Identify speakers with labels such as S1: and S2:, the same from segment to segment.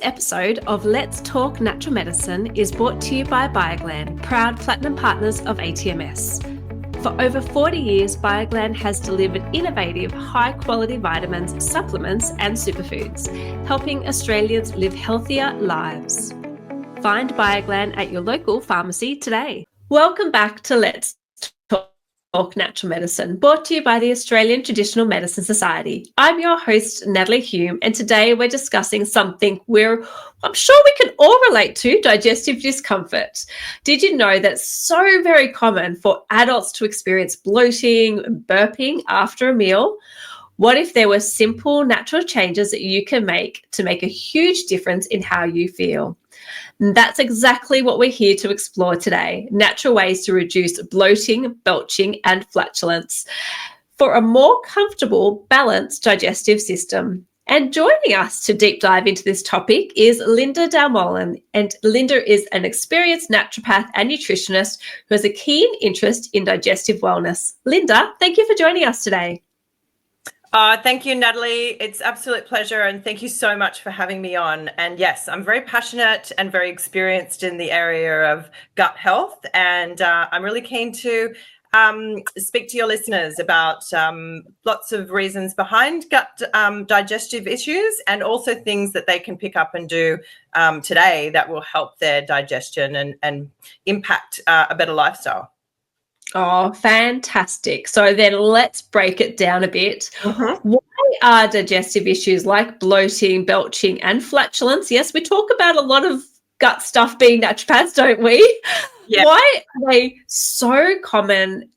S1: episode of Let's Talk Natural Medicine is brought to you by Bioglan, proud platinum partners of ATMS. For over 40 years, Bioglan has delivered innovative, high-quality vitamins, supplements and superfoods, helping Australians live healthier lives. Find Bioglan at your local pharmacy today. Welcome back to Let's Talk Natural Medicine, brought to you by the Australian Traditional Medicine Society. I'm your host, Natalie Hume, and today we're discussing something I'm sure we can all relate to, digestive discomfort. Did you know that it's so very common for adults to experience bloating and burping after a meal? What if there were simple, natural changes that you can make to make a huge difference in how you feel? And that's exactly what we're here to explore today, natural ways to reduce bloating, belching, and flatulence for a more comfortable, balanced digestive system. And joining us to deep dive into this topic is Linda Dal Molin. And Linda is an experienced naturopath and nutritionist who has a keen interest in digestive wellness. Linda, thank you for joining us today.
S2: Thank you, Natalie. It's absolute pleasure, and thank you so much for having me on. And yes, I'm very passionate and very experienced in the area of gut health, and I'm really keen to speak to your listeners about lots of reasons behind gut digestive issues, and also things that they can pick up and do today that will help their digestion and impact a better lifestyle.
S1: Oh, fantastic. So then let's break it down a bit.
S2: Mm-hmm.
S1: Why are digestive issues like bloating, belching, and flatulence? Yes, we talk about a lot of gut stuff being naturopaths, don't we?
S2: Yeah.
S1: Why are they so common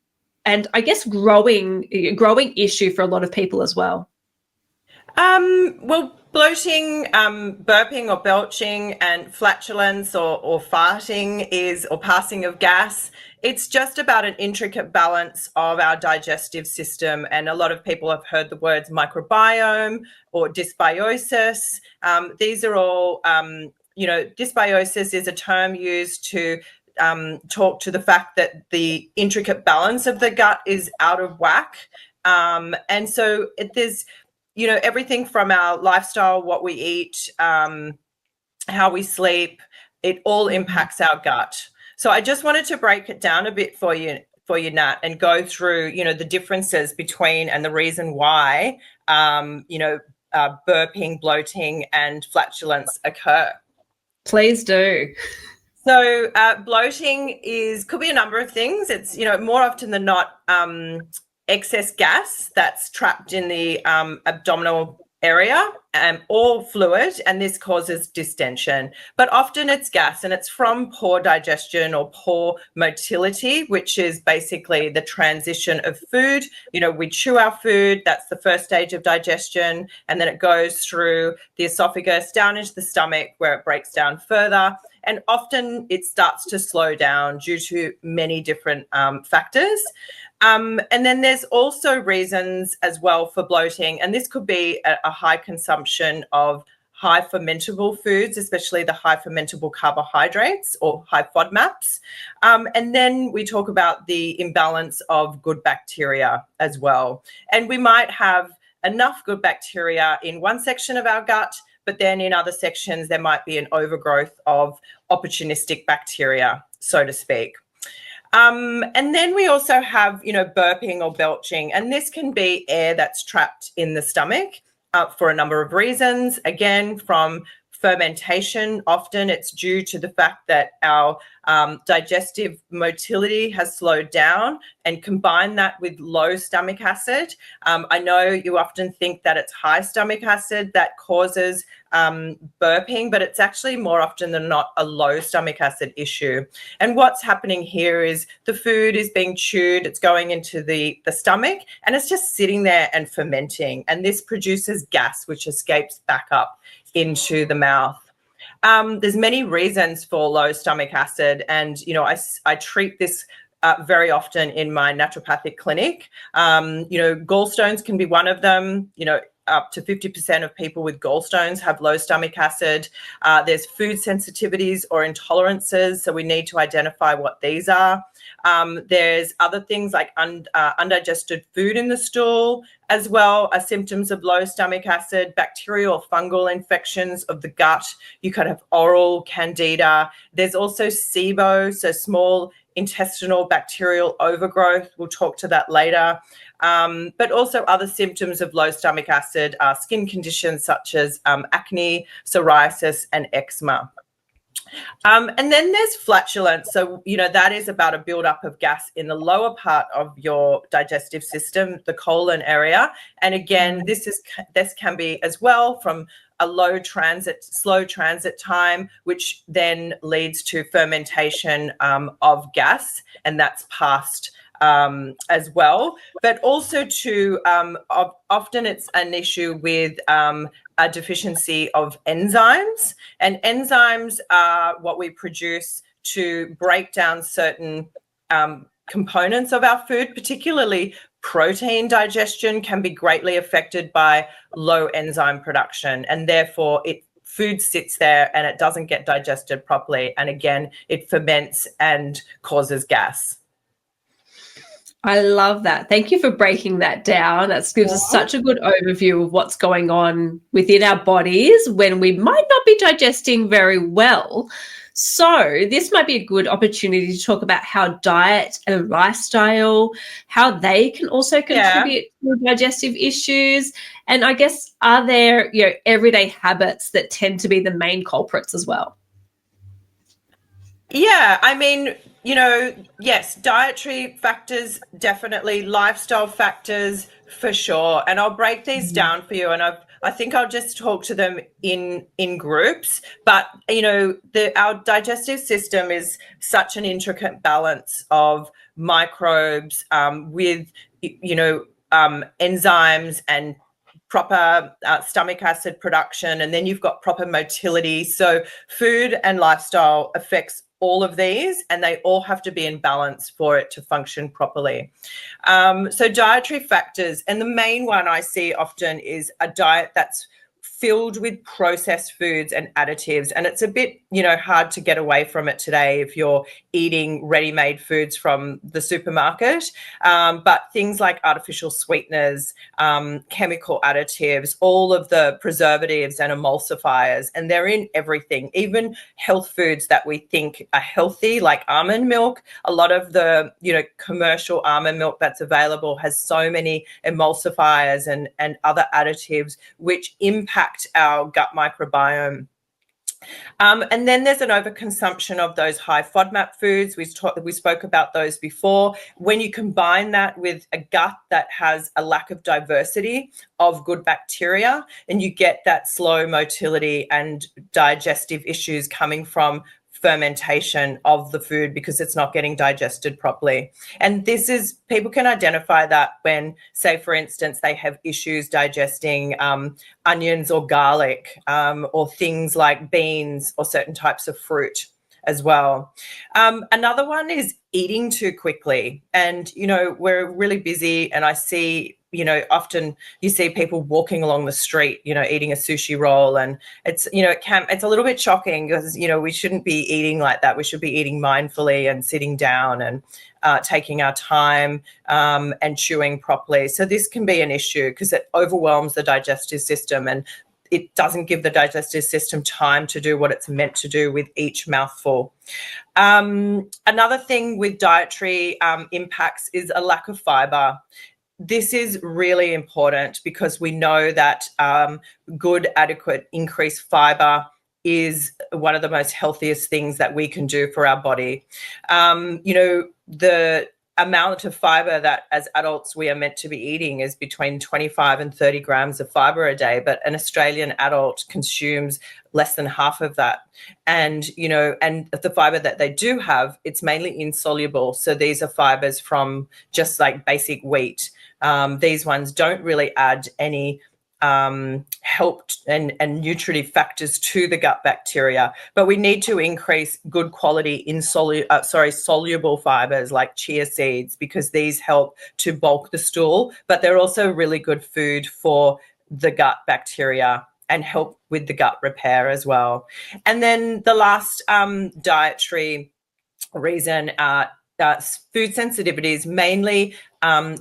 S1: and I guess growing issue for a lot of people as well?
S2: Well, bloating, burping or belching, and flatulence or farting or passing of gas. It's just about an intricate balance of our digestive system. And a lot of people have heard the words microbiome or dysbiosis. These are all, dysbiosis is a term used to talk to the fact that the intricate balance of the gut is out of whack. And so there's, everything from our lifestyle, what we eat, how we sleep, it all impacts our gut. So I just wanted to break it down a bit for you, Nat, and go through, the differences between and the reason why, burping, bloating, and flatulence occur.
S1: Please do.
S2: So bloating could be a number of things. It's, more often than not, excess gas that's trapped in the abdominal area or fluid, and this causes distension. But often it's gas, and it's from poor digestion or poor motility, which is basically the transition of food. We chew our food, that's the first stage of digestion, and then it goes through the esophagus down into the stomach where it breaks down further. And often it starts to slow down due to many different factors. And then there's also reasons as well for bloating, and this could be a high consumption of high fermentable foods, especially the high fermentable carbohydrates or high FODMAPs. And then we talk about the imbalance of good bacteria as well. And we might have enough good bacteria in one section of our gut, but then in other sections there might be an overgrowth of opportunistic bacteria, so to speak. And then we also have, burping or belching, and this can be air that's trapped in the stomach for a number of reasons. Again, from fermentation, often it's due to the fact that our digestive motility has slowed down, and combine that with low stomach acid. I know you often think that it's high stomach acid that causes burping, but it's actually more often than not a low stomach acid issue. And what's happening here is the food is being chewed, it's going into the stomach, and it's just sitting there and fermenting. And this produces gas, which escapes back up into the mouth. There's many reasons for low stomach acid, and I treat this very often in my naturopathic clinic. Gallstones can be one of them. Up to 50% of people with gallstones have low stomach acid. There's food sensitivities or intolerances, so we need to identify what these are. There's other things like undigested food in the stool as well as symptoms of low stomach acid, bacterial or fungal infections of the gut. You could have oral candida. There's also SIBO, so small intestinal bacterial overgrowth. We'll talk to that later. But also other symptoms of low stomach acid are skin conditions such as acne, psoriasis, and eczema. And then there's flatulence. So, that is about a buildup of gas in the lower part of your digestive system, the colon area. And again, this can be as well from a slow transit time, which then leads to fermentation of gas, and that's passed as well. But also often it's an issue with a deficiency of enzymes, and enzymes are what we produce to break down certain components of our food, particularly protein digestion can be greatly affected by low enzyme production, and therefore food sits there and it doesn't get digested properly, and again it ferments and causes gas.
S1: I love that. Thank you for breaking that down. That gives us such a good overview of what's going on within our bodies when we might not be digesting very well. So this might be a good opportunity to talk about how diet and lifestyle, how they can also contribute to digestive issues. And I guess, are there, everyday habits that tend to be the main culprits as well?
S2: Yeah, I mean, yes, dietary factors, definitely, lifestyle factors for sure. And I'll break these down for you, and I think I'll just talk to them in groups. But, our digestive system is such an intricate balance of microbes with, enzymes and proper stomach acid production, and then you've got proper motility. So food and lifestyle affects all of these, and they all have to be in balance for it to function properly. So dietary factors, and the main one I see often is a diet that's filled with processed foods and additives, and it's a bit hard to get away from it today if you're eating ready-made foods from the supermarket, but things like artificial sweeteners, chemical additives, all of the preservatives and emulsifiers, and they're in everything, even health foods that we think are healthy, like almond milk. A lot of the commercial almond milk that's available has so many emulsifiers and other additives which impact our gut microbiome. And then there's an overconsumption of those high FODMAP foods. We spoke about those before. When you combine that with a gut that has a lack of diversity of good bacteria, and you get that slow motility and digestive issues coming from fermentation of the food because it's not getting digested properly. And people can identify that when, say, for instance, they have issues digesting onions or garlic, or things like beans or certain types of fruit as well. Another one is eating too quickly. And, we're really busy, and I see often you see people walking along the street, eating a sushi roll, and it's, it's a little bit shocking because, we shouldn't be eating like that. We should be eating mindfully and sitting down and taking our time and chewing properly. So this can be an issue because it overwhelms the digestive system, and it doesn't give the digestive system time to do what it's meant to do with each mouthful. Another thing with dietary impacts is a lack of fiber. This is really important because we know that good, adequate, increased fiber is one of the most healthiest things that we can do for our body. The amount of fiber that as adults we are meant to be eating is between 25 and 30 grams of fiber a day, but an Australian adult consumes less than half of that. And, and the fiber that they do have, it's mainly insoluble. So these are fibers from just like basic wheat. These ones don't really add any help and nutritive factors to the gut bacteria, but we need to increase good quality soluble fibers like chia seeds, because these help to bulk the stool, but they're also really good food for the gut bacteria and help with the gut repair as well. And then the last dietary reason food sensitivities, mainly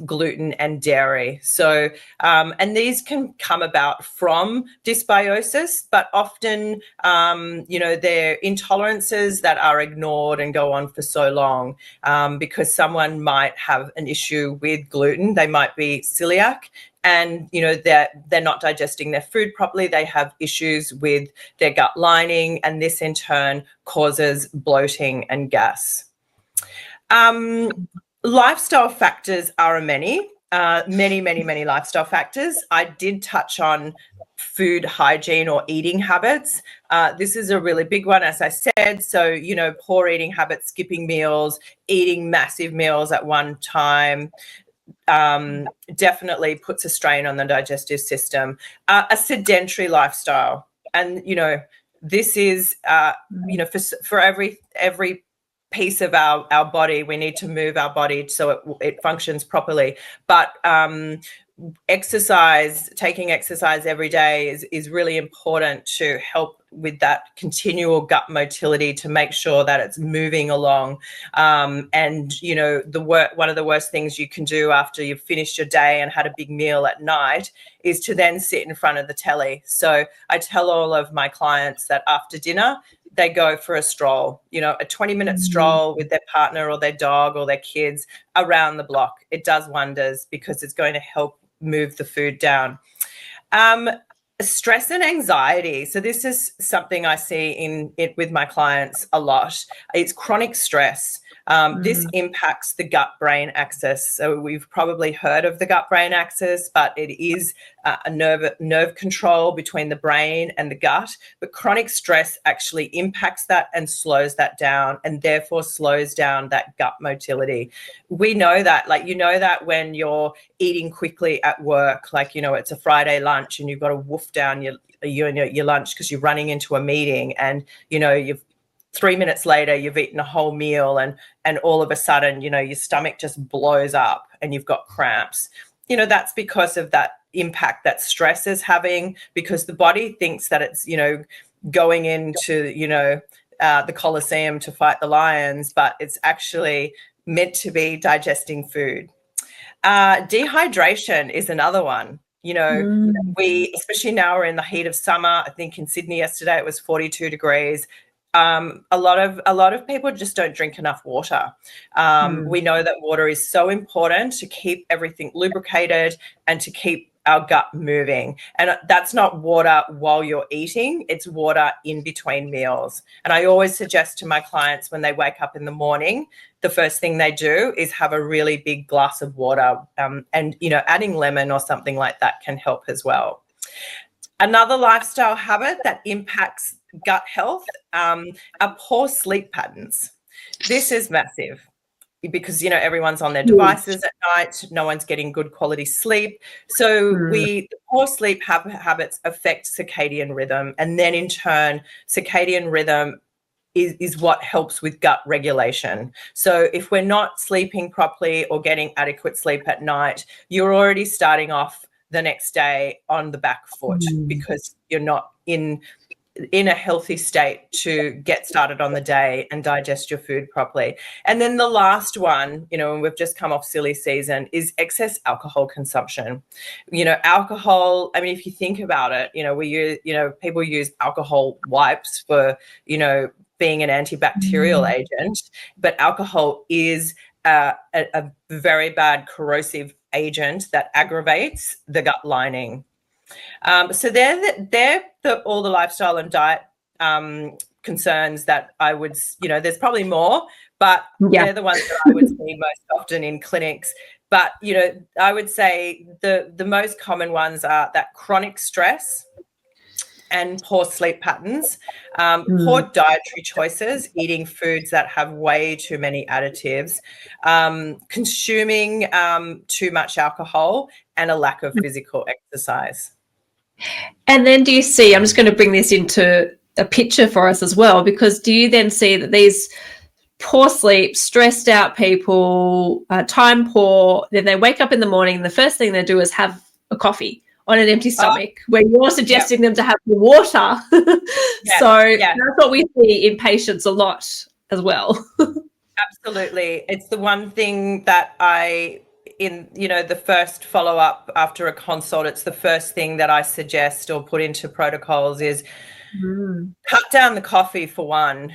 S2: gluten and dairy. So, and these can come about from dysbiosis, but often, they're intolerances that are ignored and go on for so long because someone might have an issue with gluten. They might be celiac, and they're not digesting their food properly. They have issues with their gut lining, and this in turn causes bloating and gas. Lifestyle factors are many lifestyle factors. I did touch on food hygiene or eating habits. This is a really big one, as I said. So, poor eating habits, skipping meals, eating massive meals at one time, definitely puts a strain on the digestive system. A sedentary lifestyle, and this is for every piece of our body, we need to move our body so it functions properly. But taking exercise every day is really important to help with that continual gut motility, to make sure that it's moving along. And one of the worst things you can do after you've finished your day and had a big meal at night is to then sit in front of the telly. So I tell all of my clients that after dinner, they go for a stroll, a 20-minute stroll with their partner or their dog or their kids around the block. It does wonders because it's going to help move the food down. Stress and anxiety. So this is something I see in it with my clients a lot. It's chronic stress. This impacts the gut-brain axis. So we've probably heard of the gut-brain axis, but it is a nerve control between the brain and the gut. But chronic stress actually impacts that and slows that down, and therefore slows down that gut motility. We know that, that when you're eating quickly at work, it's a Friday lunch and you've got to woof down your lunch because you're running into a meeting, and you've 3 minutes later, you've eaten a whole meal, and all of a sudden, your stomach just blows up and you've got cramps. That's because of that impact that stress is having, because the body thinks that it's, going into, the Colosseum to fight the lions, but it's actually meant to be digesting food. Dehydration is another one. We, especially now, we're in the heat of summer. I think in Sydney yesterday, it was 42 degrees. A lot of people just don't drink enough water. We know that water is so important to keep everything lubricated and to keep our gut moving. And that's not water while you're eating, it's water in between meals. And I always suggest to my clients, when they wake up in the morning, the first thing they do is have a really big glass of water, and adding lemon or something like that can help as well. Another lifestyle habit that impacts gut health are poor sleep patterns. This is massive because, everyone's on their devices at night. No one's getting good quality sleep. So the poor sleep habits affect circadian rhythm. And then in turn, circadian rhythm is what helps with gut regulation. So if we're not sleeping properly or getting adequate sleep at night, you're already starting off the next day on the back foot because you're not in a healthy state to get started on the day and digest your food properly. And then the last one, and we've just come off silly season, is excess alcohol consumption. Alcohol, I mean, if you think about it, we use, people use alcohol wipes for, being an antibacterial agent, but alcohol is a very bad corrosive agent that aggravates the gut lining. So they're all the lifestyle and diet concerns that I would, there's probably more, but they're the ones that I would see most often in clinics. But, I would say the most common ones are that chronic stress and poor sleep patterns, poor dietary choices, eating foods that have way too many additives, consuming too much alcohol, and a lack of physical exercise.
S1: And then do you see, I'm just going to bring this into a picture for us as well, because do you then see that these poor sleep, stressed out people, time poor, then they wake up in the morning, the first thing they do is have a coffee on an empty stomach, where you're suggesting them to have the water. So that's what we see in patients a lot as well.
S2: Absolutely. It's the one thing that the first follow up after a consult, it's the first thing that I suggest or put into protocols is cut down the coffee for one.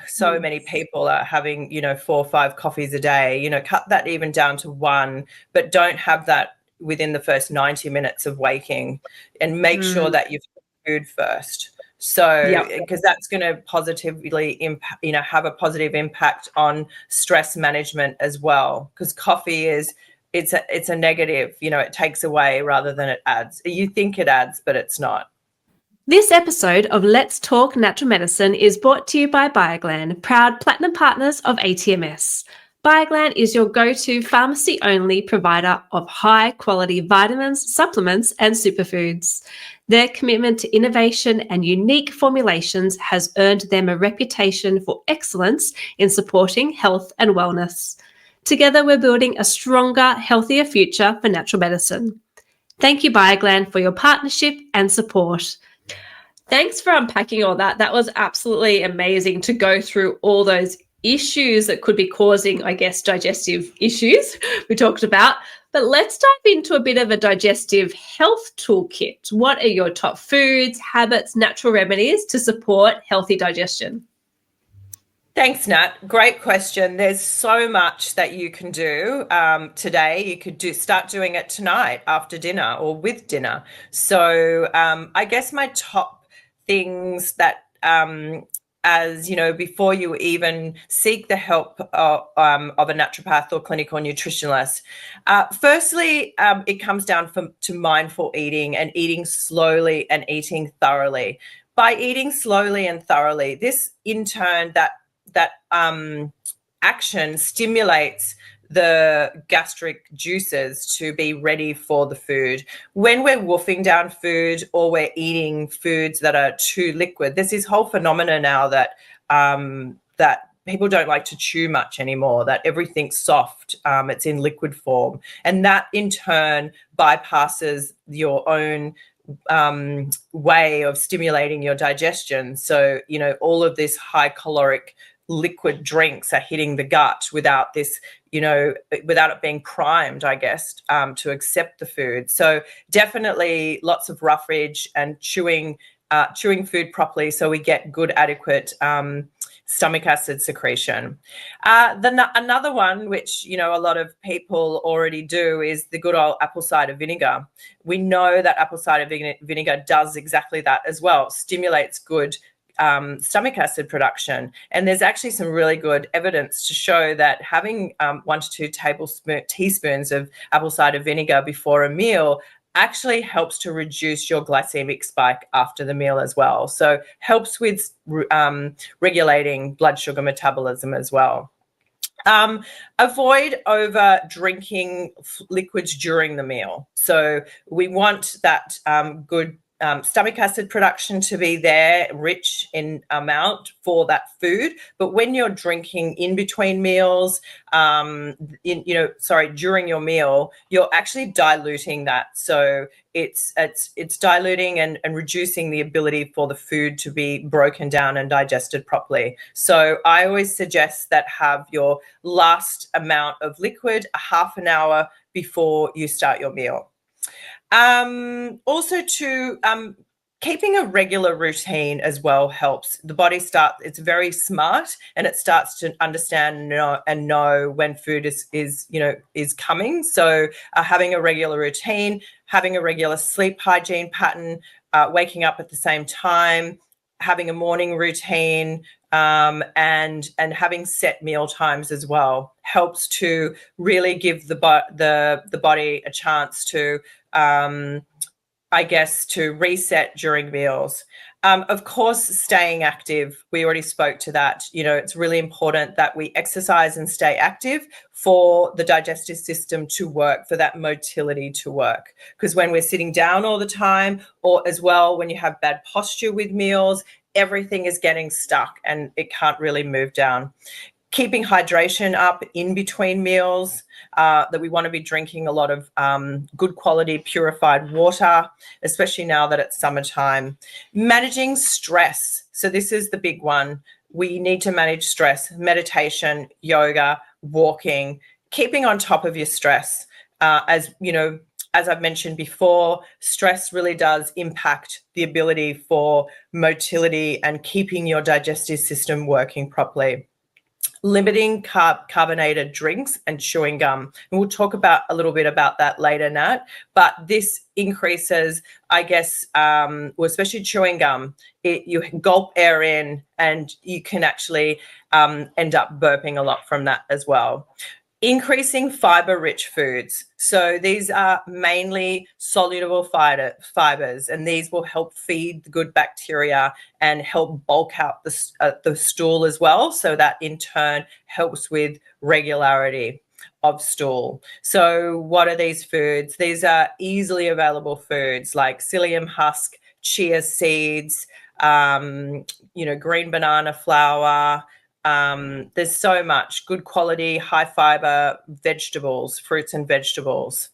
S2: So many people are having, 4 or 5 coffees a day, cut that even down to one, but don't have that within the first 90 minutes of waking, and make sure that you've food first. So,
S1: Yep.
S2: because that's going to positively impact, have a positive impact on stress management as well. Because coffee it's a negative, it takes away rather than it adds. You think it adds, but it's not.
S1: This episode of Let's Talk Natural Medicine is brought to you by Bioglan, proud platinum partners of ATMS. Bioglan is your go-to pharmacy-only provider of high-quality vitamins, supplements, and superfoods. Their commitment to innovation and unique formulations has earned them a reputation for excellence in supporting health and wellness. Together, we're building a stronger, healthier future for natural medicine. Thank you, Bioglan, for your partnership and support. Thanks for unpacking all that. That was absolutely amazing to go through all those issues that could be causing, I guess, digestive issues we talked about. But let's dive into a bit of a digestive health toolkit. What are your top foods, habits, natural remedies to support healthy digestion?
S2: Thanks, Nat. Great question. There's so much that you can do today. You could start doing it tonight after dinner or with dinner. So I guess my top things that, before you even seek the help of a naturopath or clinical nutritionist, firstly, it comes down to mindful eating and eating slowly and eating thoroughly. By eating slowly and thoroughly, this in turn, that action stimulates the gastric juices to be ready for the food. When we're wolfing down food or we're eating foods that are too liquid, there's this whole phenomena now that people don't like to chew much anymore, that everything's soft, it's in liquid form. And that in turn bypasses your own way of stimulating your digestion. So, all of this high caloric liquid drinks are hitting the gut without this, without it being primed, I guess, to accept the food. So definitely lots of roughage and chewing food properly so we get good, adequate stomach acid secretion. Another one, which, a lot of people already do, is the good old apple cider vinegar. We know that apple cider vinegar does exactly that as well, stimulates good stomach acid production. And there's actually some really good evidence to show that having 1 to 2 teaspoons of apple cider vinegar before a meal actually helps to reduce your glycemic spike after the meal as well. So helps with regulating blood sugar metabolism as well. Avoid over drinking liquids during the meal. So we want that good stomach acid production to be there, rich in amount for that food. But when you're drinking in between meals, during your meal, you're actually diluting that. So it's diluting and reducing the ability for the food to be broken down and digested properly. So I always suggest that have your last amount of liquid a half an hour before you start your meal. Also keeping a regular routine as well helps. The body it's very smart, and it starts to understand and know when food is coming. So having a regular routine, having a regular sleep hygiene pattern, waking up at the same time, having a morning routine, and having set meal times as well helps to really give the body a chance to to reset during meals. Of course, staying active, we already spoke to that. It's really important that we exercise and stay active for the digestive system to work, for that motility to work. Because when we're sitting down all the time, or as well, when you have bad posture with meals, everything is getting stuck and it can't really move down. Keeping hydration up in between meals, that we want to be drinking a lot of good quality purified water, especially now that it's summertime. Managing stress. So this is the big one. we need to manage stress, meditation, yoga, walking, keeping on top of your stress. As you know, as I've mentioned before, stress really does impact the ability for motility and keeping your digestive system working properly. Limiting carbonated drinks and chewing gum. And we'll talk about a little bit about that later, Nat. But this increases, I guess, well, especially chewing gum, you gulp air in and you can actually end up burping a lot from that as well. Increasing fiber-rich foods. So these are mainly soluble fibers, and these will help feed the good bacteria and help bulk out the stool as well. So that in turn helps with regularity of stool. So what are these foods? These are easily available foods like psyllium husk, chia seeds, green banana flour. There's so much good quality, high fiber vegetables, fruits and vegetables.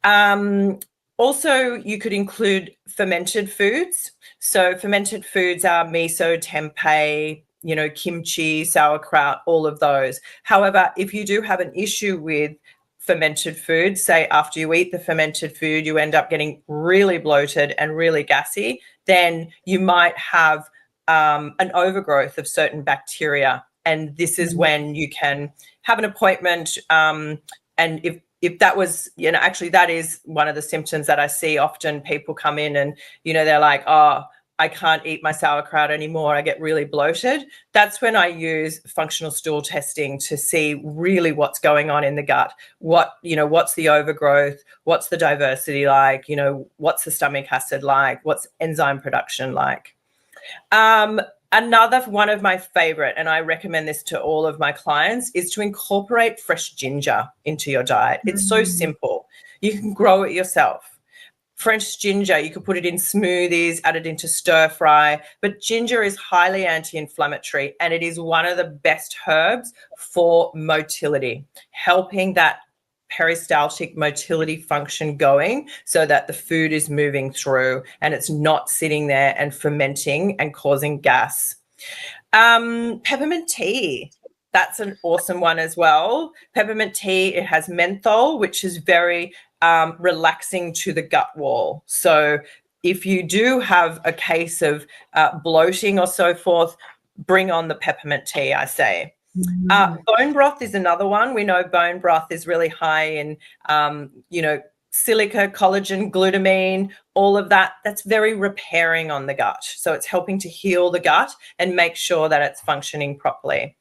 S2: Also, you could include fermented foods. So fermented foods are miso, tempeh, kimchi, sauerkraut, all of those. However, if you do have an issue with fermented food, say after you eat the fermented food, you end up getting really bloated and really gassy, then you might have an overgrowth of certain bacteria. And this is when you can have an appointment. And if that was, actually that is one of the symptoms that I see often. People come in and, they're like, oh, I can't eat my sauerkraut anymore. I get really bloated. That's when I use functional stool testing to see really what's going on in the gut. What's the overgrowth? What's the diversity like? What's the stomach acid like? What's enzyme production like? Another one of my favorite, and I recommend this to all of my clients, is to incorporate fresh ginger into your diet. It's so simple. You can grow it yourself. Fresh ginger, you could put it in smoothies, add it into stir fry, but ginger is highly anti-inflammatory and it is one of the best herbs for motility, helping that peristaltic motility function going so that the food is moving through and it's not sitting there and fermenting and causing gas. Peppermint tea, that's an awesome one as well. Peppermint tea, it has menthol, which is very relaxing to the gut wall. So if you do have a case of bloating or so forth, bring on the peppermint tea, I say. Bone broth is another one. We know bone broth is really high in, silica, collagen, glutamine, all of that. That's very repairing on the gut. So it's helping to heal the gut and make sure that it's functioning properly.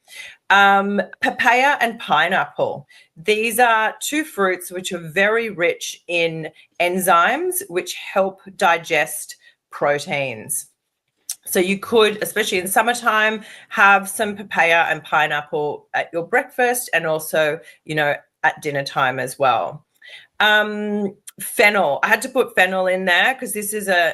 S2: Papaya and pineapple. These are two fruits which are very rich in enzymes which help digest proteins. So you could, especially in summertime, have some papaya and pineapple at your breakfast and also, at dinner time as well. Fennel. I had to put fennel in there because this is a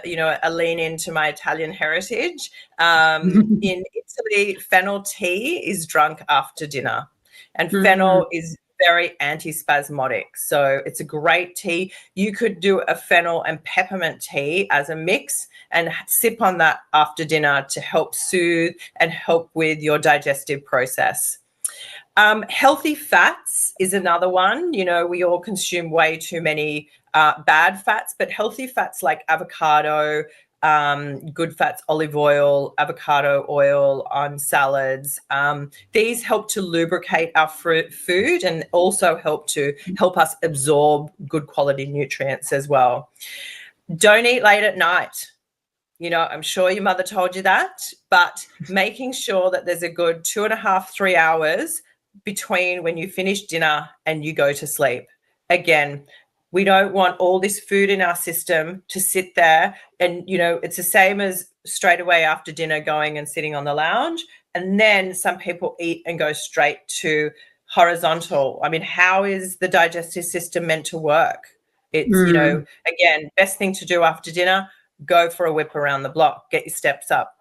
S2: lean into my Italian heritage. In Italy, fennel tea is drunk after dinner, and fennel is very antispasmodic. So it's a great tea. You could do a fennel and peppermint tea as a mix and sip on that after dinner to help soothe and help with your digestive process. Healthy fats is another one. We all consume way too many bad fats, but healthy fats like avocado, good fats, olive oil, avocado oil on salads. These help to lubricate our food and also help us absorb good quality nutrients as well. Don't eat late at night. I'm sure your mother told you that, but making sure that there's a good 2.5, 3 hours between when you finish dinner and you go to sleep. Again, we don't want all this food in our system to sit there and, it's the same as straight away after dinner going and sitting on the lounge. And then some people eat and go straight to horizontal. I mean, how is the digestive system meant to work? It's, again, best thing to do after dinner, go for a whip around the block, get your steps up.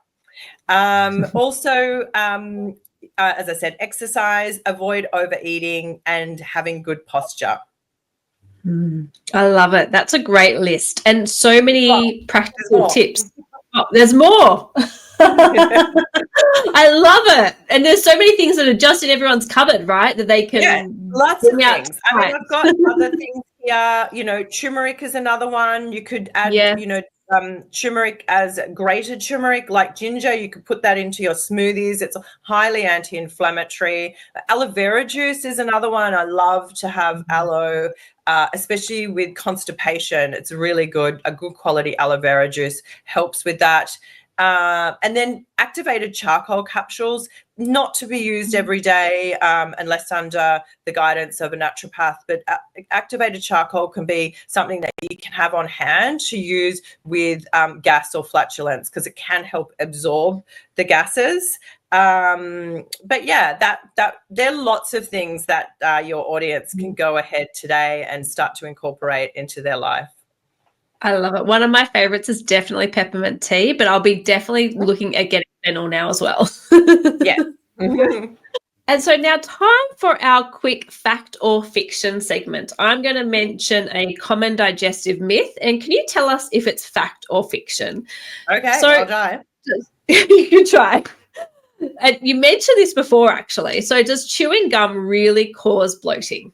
S2: Also, as I said, exercise, avoid overeating and having good posture.
S1: I love it. That's a great list and so many practical tips. Oh, there's more. I love it. And there's so many things that are just in everyone's cupboard, right? That they can
S2: lots of
S1: bring out
S2: things. I mean, I've got other things here. You know, turmeric is another one. You could add,
S1: Yes.
S2: you know, turmeric as grated turmeric, like ginger. You could put that into your smoothies. It's highly anti-inflammatory. Aloe vera juice is another one. I love to have aloe, especially with constipation. It's really good. A good quality aloe vera juice helps with that. And then activated charcoal capsules, not to be used every day unless under the guidance of a naturopath, but activated charcoal can be something that you can have on hand to use with gas or flatulence, because it can help absorb the gases. But yeah, that there are lots of things that your audience can go ahead today and start to incorporate into their life.
S1: I love it. One of my favorites is definitely peppermint tea, but I'll be definitely looking at getting fennel now as well.
S2: Yeah.
S1: And so now time for our quick fact or fiction segment. I'm going to mention a common digestive myth, and can you tell us if it's fact or fiction?
S2: Okay,
S1: So
S2: I'll try.
S1: you can try. And you mentioned this before, actually. So does chewing gum really cause bloating?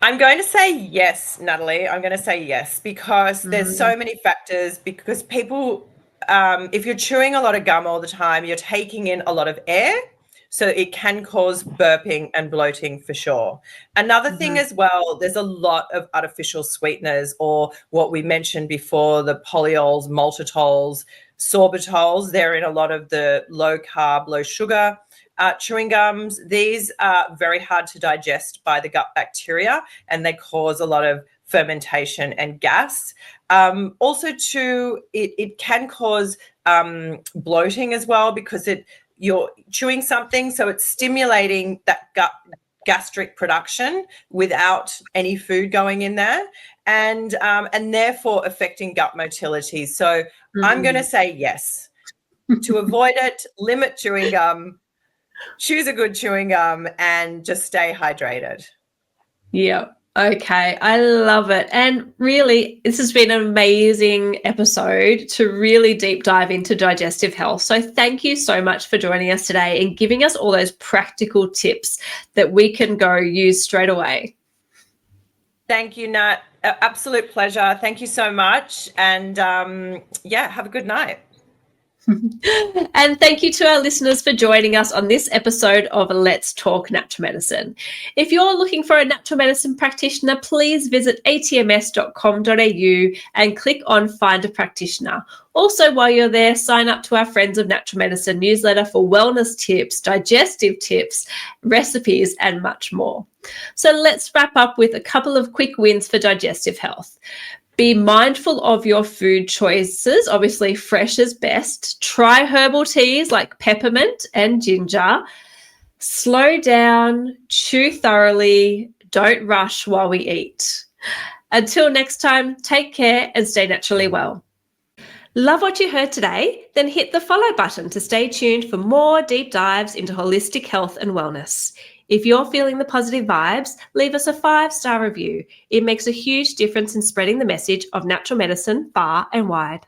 S2: I'm going to say yes, Natalie. I'm going to say yes, because there's so many factors. Because people, if you're chewing a lot of gum all the time, you're taking in a lot of air. So it can cause burping and bloating for sure. Another thing as well, there's a lot of artificial sweeteners, or what we mentioned before, the polyols, maltitols, sorbitols. They're in a lot of the low carb, low sugar chewing gums. These are very hard to digest by the gut bacteria, and they cause a lot of fermentation and gas. Also, too, it can cause bloating as well, because you're chewing something, so it's stimulating that gut gastric production without any food going in there, and therefore affecting gut motility. So I'm going to say yes. To avoid it, limit chewing gum, choose a good chewing gum, and just stay hydrated.
S1: Yeah. Okay. I love it. And really, this has been an amazing episode to really deep dive into digestive health. So thank you so much for joining us today and giving us all those practical tips that we can go use straight away.
S2: Thank you, Nat. Absolute pleasure. Thank you so much. And yeah, have a good night.
S1: And thank you to our listeners for joining us on this episode of Let's Talk Natural Medicine. If you're looking for a natural medicine practitioner, please visit atms.com.au and click on Find a Practitioner. Also, while you're there, sign up to our Friends of Natural Medicine newsletter for wellness tips, digestive tips, recipes, and much more. So let's wrap up with a couple of quick wins for digestive health. Be mindful of your food choices. Obviously, fresh is best. Try herbal teas like peppermint and ginger. Slow down, chew thoroughly, don't rush while we eat. Until next time, take care and stay naturally well. Love what you heard today? Then hit the follow button to stay tuned for more deep dives into holistic health and wellness. If you're feeling the positive vibes, leave us a 5-star review. It makes a huge difference in spreading the message of natural medicine far and wide.